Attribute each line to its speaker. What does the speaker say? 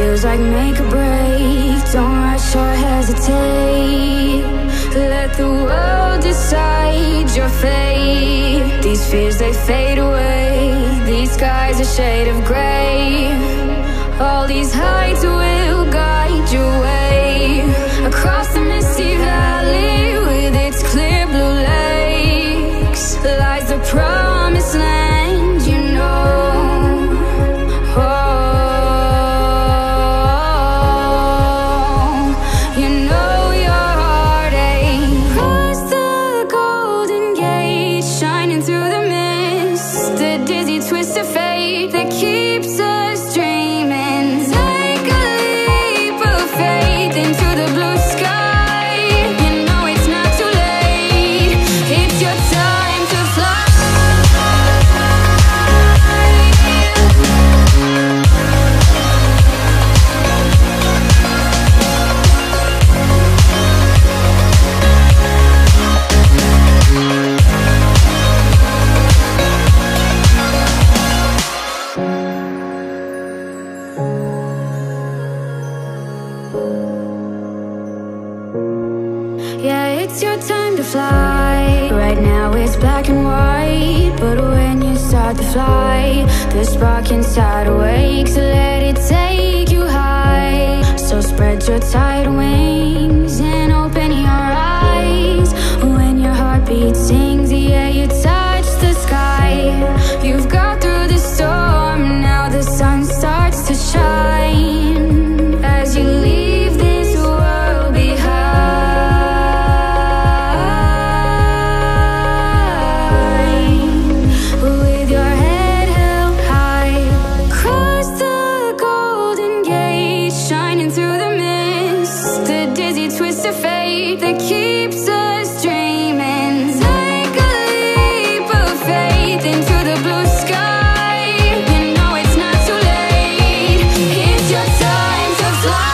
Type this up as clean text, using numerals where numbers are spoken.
Speaker 1: feels like make or break. Don't rush or hesitate. Let the world decide your fate. These fears, they fade away. These skies are shade of gray. All these heights will guide your way. Across the misty valley with its clear blue lakes lies the promised land, you know. Twist of fate that keeps us dreaming. Take a leap of faith into the blue sky. You know it's not too late. It's your time to fly. Yeah, it's your time to fly. Right now it's black and white, but when you start to fly, the spark inside awakes. Let it take you high. So spread your tight wings and open your eyes. When your heartbeat sings, yeah, you touch the sky. You've got through the storm, now the sun starts to shine. As you leave this world behind, twist of fate that keeps us dreaming. Take a leap of faith into the blue sky. You know it's not too late. It's your time to fly.